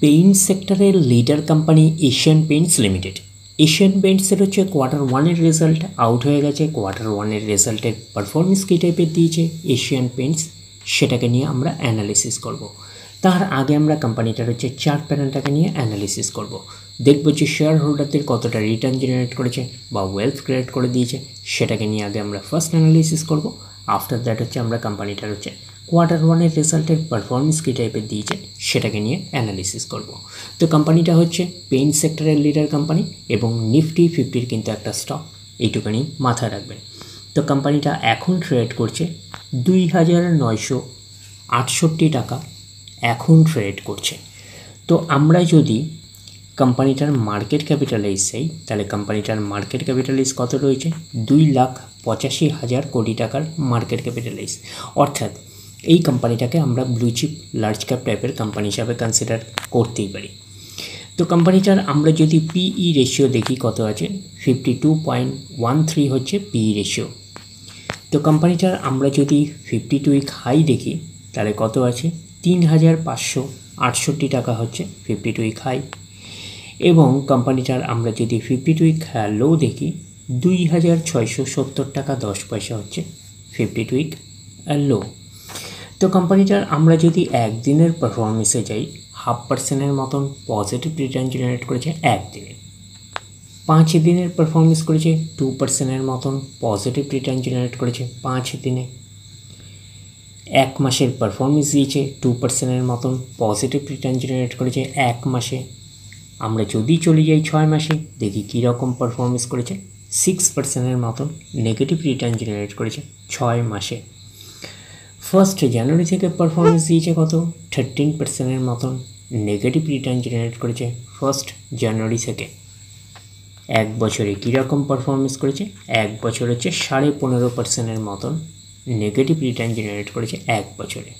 Paint সেক্টরের leader company Asian paints limited. Asian পেইন্টসের হচ্ছে Q1 রেজাল্ট আউট হয়ে গেছে। Q1 রেজাল্টের পারফরমেন্স কী টাইপের দিয়েছে এশিয়ান পেইন্টস, সেটাকে নিয়ে আমরা অ্যানালিসিস করব। তার আগে আমরা কোম্পানিটার হচ্ছে চার্ট প্যাটার্নটাকে নিয়ে অ্যানালিসিস করব। দেখব যে শেয়ার হোল্ডারদের কতটা রিটার্ন জেনারেট করেছে বা ওয়েলথ ক্রিয়েট করে দিয়েছে, সেটাকে নিয়ে আগে আমরা ফার্স্ট অ্যানালিসিস করব। আফটার দ্যাট হচ্ছে আমরা কোম্পানিটার হচ্ছে Q1 রেজাল্টের পারফরমেন্স কী টাইপের দিয়েছে সেটাকে নিয়ে অ্যানালিসিস করব। তো কোম্পানিটা হচ্ছে পেইন্ট সেক্টরের লিডার কোম্পানি এবং নিফটি 50-র কিন্তু একটা স্টক, এইটুখানি মাথায় রাখবেন। তো কোম্পানিটা এখন ট্রেড করছে 2968 টাকা এখন ট্রেড করছে। তো আমরা যদি কোম্পানিটার মার্কেট ক্যাপিটালাইজ চাই, তাহলে কোম্পানিটার মার্কেট ক্যাপিটালাইজ কত রয়েছে? 2,85,000 কোটি টাকার মার্কেট ক্যাপিটালাইজ। অর্থাৎ এই কোম্পানিটাকে আমরা ব্লু চিপ লার্জ ক্যাপ টাইপের কোম্পানি হিসাবে কনসিডার করতেই পারি। তো কোম্পানিটার আমরা যদি পিই রেশিও দেখি কত আছে, 52.13 হচ্ছে পিই রেশিও। তো কোম্পানিটার আমরা যদি 52 উইক হাই দেখি তাহলে কত আছে? 3,568 টাকা হচ্ছে 52 উইক হাই। এবং কোম্পানিটার আমরা যদি 52 উইক লো দেখি 2,670 টাকা 10 পয়সা হচ্ছে 52 উইক লো। তো কোম্পানিটার আমরা যদি একদিনের পারফরমেন্সে যাই, 0.5% মতন পজিটিভ রিটার্ন জেনারেট করেছে একদিনে। 5 দিনের পারফরমেন্স করেছে 2% মতন পজিটিভ রিটার্ন জেনারেট করেছে 5 দিনে। 1 মাসের পারফরমেন্স দিয়েছে 2% মতন পজিটিভ রিটার্ন জেনারেট করেছে 1 মাসে। আমরা যদি চলে যাই 6 মাসে, দেখি কীরকম পারফরমেন্স করেছে, 6% মতন নেগেটিভ রিটার্ন জেনারেট করেছে 6 মাসে। 1 জানুয়ারি থেকে পারফরমেন্স দিয়েছে কত? 13% মতন নেগেটিভ রিটার্ন জেনারেট করেছে 1 জানুয়ারি থেকে। 1 বছরে কীরকম পারফরমেন্স করেছে? 1 বছর হচ্ছে 15.5% মতন নেগেটিভ রিটার্ন জেনারেট করেছে 1 বছরে।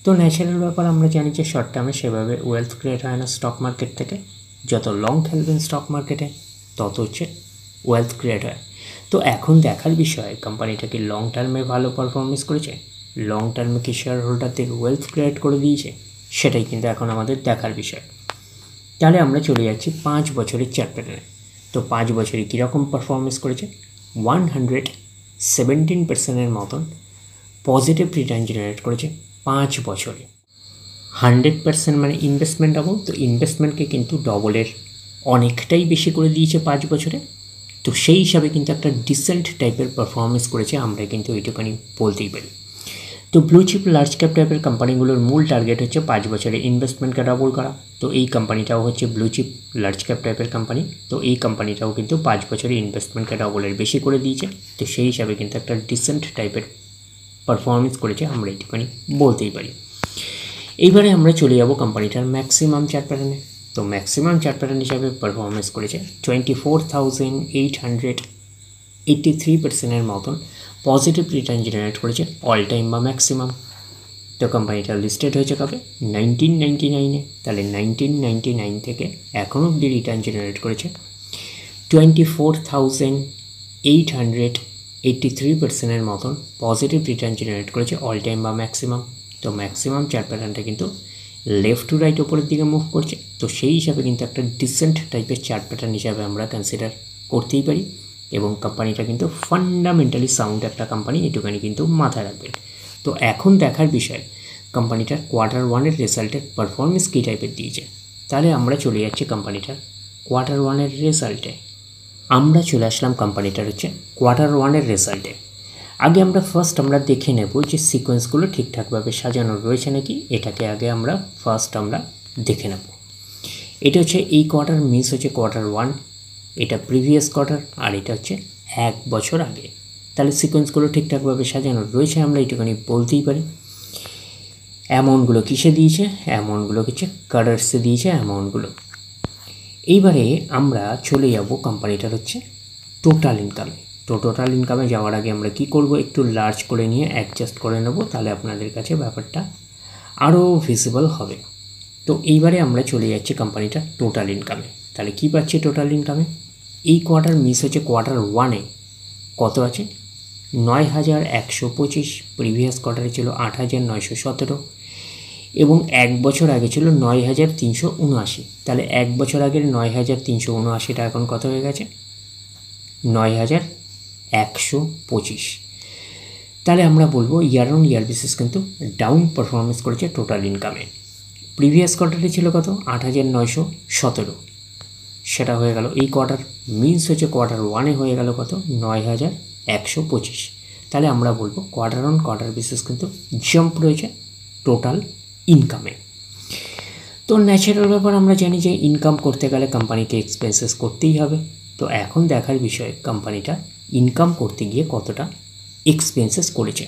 তো ন্যাচারাল ব্যাপার, আমরা জানি যে শর্ট টার্মে সেভাবে ওয়েলথ ক্রিয়েট হয় না স্টক মার্কেট থেকে। যত লং খেলবেন স্টক মার্কেটে তত হচ্ছে ওয়েলথ ক্রিয়েট হয়। তো এখন দেখার বিষয় কোম্পানিটা কি লং টার্মে ভালো পারফরমেন্স করেছে, লং টার্মে কি শেয়ার হোল্ডারদের ওয়েলথ ক্রিয়েট করে দিয়েছে, সেটাই কিন্তু এখন আমাদের দেখার বিষয়। তাহলে আমরা চলে যাচ্ছি 5 বছরের চার্ট প্যাটার্নে। তো 5 বছরে কীরকম পারফরমেন্স করেছে? 117% মতন পজিটিভ রিটার্ন জেনারেট করেছে 5 বছরে। 100% মানে ইনভেস্টমেন্ট অ্যামাউন্ট, তো ইনভেস্টমেন্টকে কিন্তু ডবলের অনেকটাই বেশি করে দিয়েছে 5 বছরে। তো সেই হিসাবে কিন্তু একটা ডিসেন্ট টাইপের পারফরমেন্স করেছে, আমরা কিন্তু এইটুখানি বলতেই পারি। তো ব্লু চিপ লার্জ ক্যাপ টাইপের কোম্পানিগুলোর মূল টার্গেট হচ্ছে 5 বছরে ইনভেস্টমেন্টকে ডাবল করা। তো এই কোম্পানিটাও হচ্ছে ব্লু চিপ লার্জ ক্যাপ টাইপের কোম্পানি। তো এই কোম্পানিটাও কিন্তু 5 বছরে ইনভেস্টমেন্টকে ডাবলের বেশি করে দিয়েছে। তো সেই হিসাবে কিন্তু একটা ডিসেন্ট টাইপের পারফরমেন্স করেছে, আমরা এইটুখানি বলতেই পারি। এইবারে আমরা চলে যাব কোম্পানিটার ম্যাক্সিমাম চার্ট প্যাটার্নে। তো ম্যাক্সিমাম চার্ট প্যাটার্ন হিসাবে পারফরমেন্স করেছে 24,883% মতন পজিটিভ রিটার্ন জেনারেট করেছে অল টাইম বা ম্যাক্সিমাম। তো কোম্পানিটা লিস্টেড হয়েছে কবে? 1999-এ। তাহলে 1999 থেকে এখন অবধি রিটার্ন জেনারেট করেছে 24,883% মতন পজিটিভ রিটার্ন জেনারেট করেছে অল টাইম বা ম্যাক্সিমাম। তো ম্যাক্সিমাম চার্ট প্যাটার্নটা কিন্তু লেফট টু রাইট ওপরের দিকে মুভ করছে। তো সেই হিসাবে কিন্তু একটা ডিসেন্ট টাইপের চার্ট প্যাটার্ন হিসাবে আমরা কনসিডার করতেই পারি। এবং কোম্পানিটা কিন্তু ফান্ডামেন্টালি সাউন্ড একটা কোম্পানি, এটুখানি কিন্তু মাথায় রাখবেন। তো এখন দেখার বিষয় কোম্পানিটার Q1 রেজাল্টের পারফরমেন্স কী টাইপের দিয়েছে। তাহলে আমরা চলে যাচ্ছি কোম্পানিটার Q1 রেজাল্টে। আমরা চলে আসলাম কোম্পানিটার হচ্ছে Q1 রেজাল্টে। আগে আমরা ফার্স্ট দেখে নেব যে সিকোয়েন্সগুলো ঠিকঠাকভাবে সাজানো রয়েছে নাকি, এটাকে আগে আমরা দেখে নেব। এটা হচ্ছে এই কোয়ার্টার মিস হচ্ছে Q1, এটা প্রিভিয়াস কোয়ার্টার, আর এটা হচ্ছে 1 বছর আগে। তাহলে সিকোয়েন্সগুলো ঠিকঠাকভাবে সাজানো রয়েছে, আমরা এইটুখানি বলতেই পারি। অ্যামাউন্টগুলো কিসে দিয়েছে? অ্যামাউন্টগুলো হচ্ছে কালার্সে দিয়েছে অ্যামাউন্টগুলো। এইবারে আমরা চলে যাব কোম্পানিটার হচ্ছে টোটাল ইনকামে। তো টোটাল ইনকামে যাওয়ার আগে আমরা কি করব, একটু লার্জ করে নিয়ে অ্যাডজাস্ট করে নেব, তাহলে আপনাদের কাছে ব্যাপারটা আরও ভিজিবল হবে। তো এইবারে আমরা চলে যাচ্ছি কোম্পানিটার টোটাল ইনকামে। তাহলে কি পাচ্ছি টোটাল ইনকামে? এই কোয়ার্টার মিস হচ্ছে Q1-এ কত আছে? 9,125, প্রিভিয়াস কোয়ার্টারে ছিল 8,917। এবং 1 বছর আগে ছিল 9,379। তাহলে 1 বছর আগের 9,379টা এখন কত হয়ে গেছে? 9,125। তাহলে আমরা বলবো ইয়ার অন ইয়ার বেসিস কিন্তু ডাউন পারফরমেন্স করেছে টোটাল ইনকামে। প্রিভিয়াস কোয়ার্টারে ছিল কত? 8,917, সেটা হয়ে গেল এই কোয়ার্টার। মিনস হচ্ছে কোয়ার্টার 1-এ হয়ে গেল কত? 9,125। তাহলে আমরা বলবো কোয়ার্টার অন কোয়ার্টার বেসিস কিন্তু জাম্প রয়েছে টোটাল ইনকামে। তো ন্যাচারাল ব্যাপার, আমরা জানি যে ইনকাম করতে গেলে কোম্পানিকে এক্সপেন্সেস করতেই হবে। তো এখন দেখার বিষয় কোম্পানিটা ইনকাম করতে গিয়ে কতটা এক্সপেন্সেস করেছে।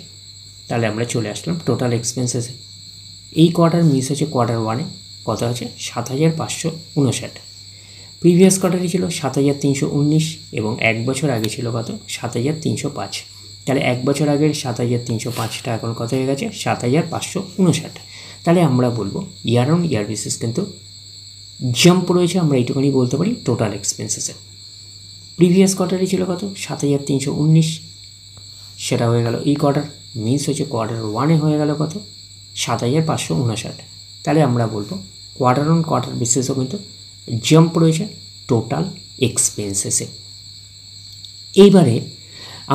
তাহলে আমরা চলে আসলাম টোটাল এক্সপেন্সেসে। এই কোয়ার্টার মিস হচ্ছে কোয়ার্টার 1-এ কত আছে? 7,559। প্রিভিয়াস কোয়ার্টারে ছিল 7,319 এবং 1 বছর আগে ছিল কত? 7,305। তাহলে 1 বছর আগের 7,305টা এখন কত হয়ে গেছে? 7,559। তাহলে আমরা বলবো ইয়ার অন ইয়ার বেসিস কিন্তু জাম্প রয়েছে, আমরা এইটুকুনি বলতে পারি টোটাল এক্সপেন্সেসে। প্রিভিয়াস কোয়ার্টারে ছিল কত? 7,319, সেটা হয়ে গেল এই কোয়ার্টার। মিস হচ্ছে কোয়ার্টার 1-এ হয়ে গেল কত? 7,559। তাহলে আমরা বলবো কোয়ার্টার অন কোয়ার্টার বেসিসও কিন্তু জাম্প রয়েছে টোটাল এক্সপেন্সেসে। এইবারে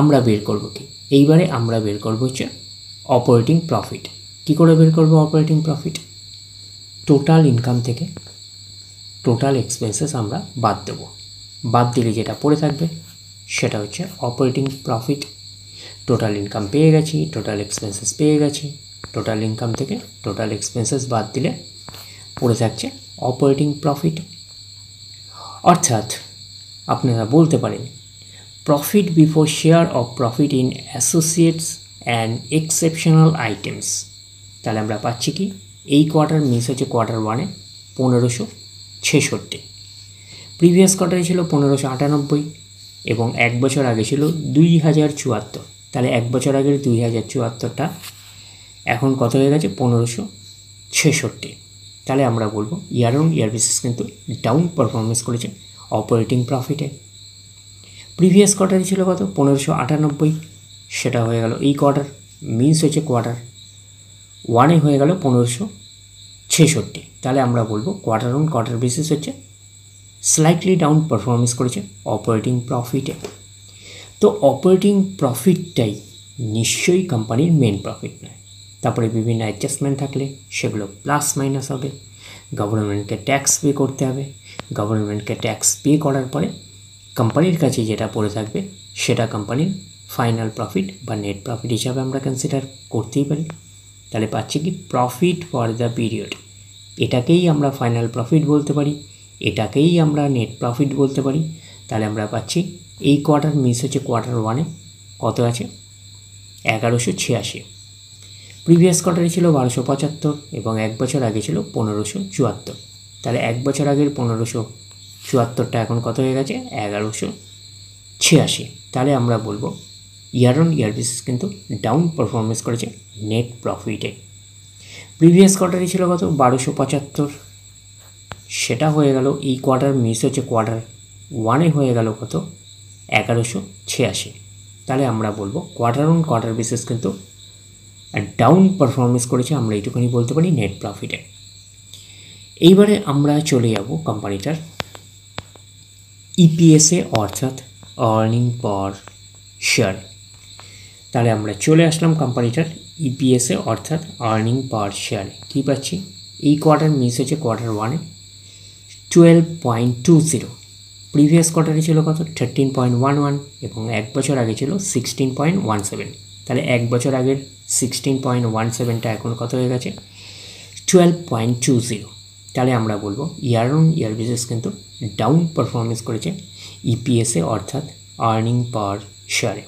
আমরা বের করব কি? এইবারে আমরা বের করব হচ্ছে অপারেটিং প্রফিট। কী করে বের করব অপারেটিং প্রফিট? টোটাল ইনকাম থেকে টোটাল এক্সপেন্সেস আমরা বাদ দেব। বাদ দিলে যেটা পড়ে থাকবে সেটা হচ্ছে অপারেটিং প্রফিট। টোটাল ইনকাম পেয়ে গেছি, টোটাল এক্সপেন্সেস পেয়ে গেছি, টোটাল ইনকাম থেকে টোটাল এক্সপেন্সেস বাদ দিলে পড়ে থাকছে অপারেটিং প্রফিট। অর্থাৎ আপনারা বলতে পারেন profit before share of profit in associates and exceptional items. তাহলে আমরা পাচ্ছি কি? এই কোয়ার্টার মিস হচ্ছে কোয়ার্টার 1-এ 1,566। প্রিভিয়াস কোয়ার্টারে ছিল 1,598 এবং 1 বছর আগে ছিল 2,074। তাহলে 1 বছর আগের 2,074টা এখন কত হয়ে গেছে? 1,566। তাহলে আমরা বলবো ইয়ার অন ইয়ার বেসিস কিন্তু ডাউন পারফরমেন্স করেছে অপারেটিং প্রফিটে। প্রিভিয়াস কোয়ার্টারে ছিল কত? 1,598, সেটা হয়ে গেল এই কোয়ার্টার। মিনস হচ্ছে কোয়ার্টার 1-এ হয়ে গেল 1,566। তাহলে আমরা বলবো কোয়ার্টার অন কোয়ার্টার বেসিস হচ্ছে স্লাইটলি ডাউন পারফরমেন্স করেছে অপারেটিং প্রফিটে। তো অপারেটিং প্রফিটটাই নিশ্চয়ই কোম্পানির মেন প্রফিট নয়। তারপরে বিভিন্ন অ্যাডজাস্টমেন্ট থাকলে সেগুলো প্লাস মাইনাস হবে। গভর্নমেন্টকে ট্যাক্স পে করতে হবে। গভর্নমেন্টকে ট্যাক্স পে করার পরে কোম্পানির কাছে যেটা পড়ে থাকবে সেটা কোম্পানির ফাইনাল প্রফিট বা নেট প্রফিট হিসাবে আমরা কনসিডার করতেই পারি। তাহলে পাচ্ছি কি? Profit for the period. এটাকেই আমরা ফাইনাল প্রফিট বলতে পারি, এটাকেই আমরা নেট প্রফিট বলতে পারি। তাহলে আমরা পাচ্ছি এই কোয়ার্টার মিস হচ্ছে কোয়ার্টার 1-এ কত আছে? 1,186। প্রিভিয়াস কোয়ার্টারে ছিল 1,275 এবং 1 বছর আগে ছিল 1,574। তাহলে 1 বছর আগের 1,574টা এখন কত হয়ে গেছে? 1,186। তাহলে আমরা বলবো ইয়ার অন ইয়ার বেসিস কিন্তু ডাউন পারফরমেন্স করেছে নেট প্রফিটে। প্রিভিয়াস কোয়ার্টারে ছিল কত? 1,275, সেটা হয়ে গেল এই কোয়ার্টার মিস হচ্ছে কোয়ার্টার 1-এ হয়ে গেল কত? 1,186। তাহলে আমরা বলবো কোয়ার্টার অন কোয়ার্টার বেসিস কিন্তু ডাউন পারফরমেন্স করেছে, আমরা এইটুকুনি বলতে পারি নেট প্রফিটে। এইবারে আমরা চলে যাব কোম্পানিটার ইপিএসে অর্থাৎ আর্নিং পার শেয়ার। তাহলে আমরা চলে আসলাম কোম্পানিটার ইপিএসে অর্থাৎ আর্নিং পার শেয়ারে। কী পাচ্ছি? এই কোয়ার্টার মিস হচ্ছে কোয়ার্টার 1-এ 12.20। প্রিভিয়াস কোয়ার্টারে ছিল কত? 13.11 এবং 1 বছর আগে ছিল 16.17। তাহলে 1 বছর আগের 16.17টা এখন কত হয়ে গেছে? 12.20। তাহলে আমরা বলবো ইয়ার অন ইয়ার বেসিস কিন্তু ডাউন পারফরমেন্স করেছে ইপিএসে অর্থাৎ আর্নিং পার শেয়ারে।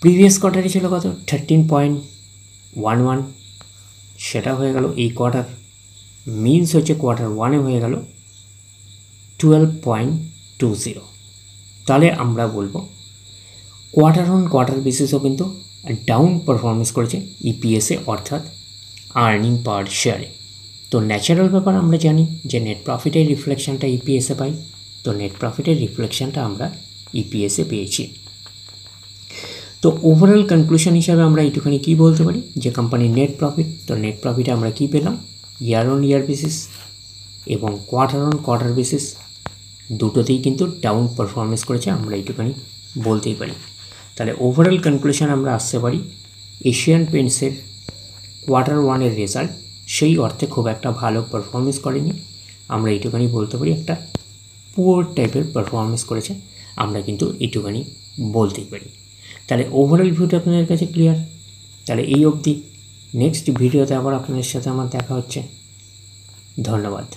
প্রিভিয়াস কোয়ার্টারে ছিল কত? 13.11, সেটা হয়ে গেল এই কোয়ার্টার। মিনস হচ্ছে কোয়ার্টার 1-এ হয়ে গেল 12.20। তাহলে আমরা বলবো কোয়ার্টার অন কোয়ার্টার বেসিসও কিন্তু ডাউন পারফরমেন্স করেছে ইপিএসে অর্থাৎ আর্নিং পার শেয়ারে। তো ন্যাচারাল ব্যাপার, আমরা জানি যে নেট প্রফিটের রিফ্লেকশানটা ইপিএসে পাই। তো নেট প্রফিটের রিফ্লেকশানটা আমরা ইপিএসে পেয়েছি। তো তো ওভারঅল কনক্লুশন হিসাবে আমরা এইটুখানি কী বলতে পারি যে কোম্পানির নেট প্রফিট, তো নেট প্রফিটে আমরা কী পেলাম, ইয়ার অন ইয়ার বেসিস এবং কোয়ার্টার অন কোয়ার্টার বেসিস দুটোতেই কিন্তু ডাউন পারফরমেন্স করেছে, আমরা এইটুখানি বলতেই পারি। তাহলে ওভারঅল কনক্লুশন আমরা আসতে পারি এশিয়ান পেইন্টসের কোয়ার্টার ওয়ানের রেজাল্ট সেই অর্থে খুব একটা ভালো পারফরমেন্স করেনি, আমরা এইটুখানি বলতে পারি একটা পুয়ার টাইপের পারফরমেন্স করেছে, আমরা কিন্তু এইটুখানি বলতেই পারি। তাহলে ওভারঅল ভিউটা আপনাদের কাছে ক্লিয়ার। তাহলে এই অবধি, নেক্সট ভিডিওতে আবার আপনাদের সাথে আমার দেখা হচ্ছে। ধন্যবাদ।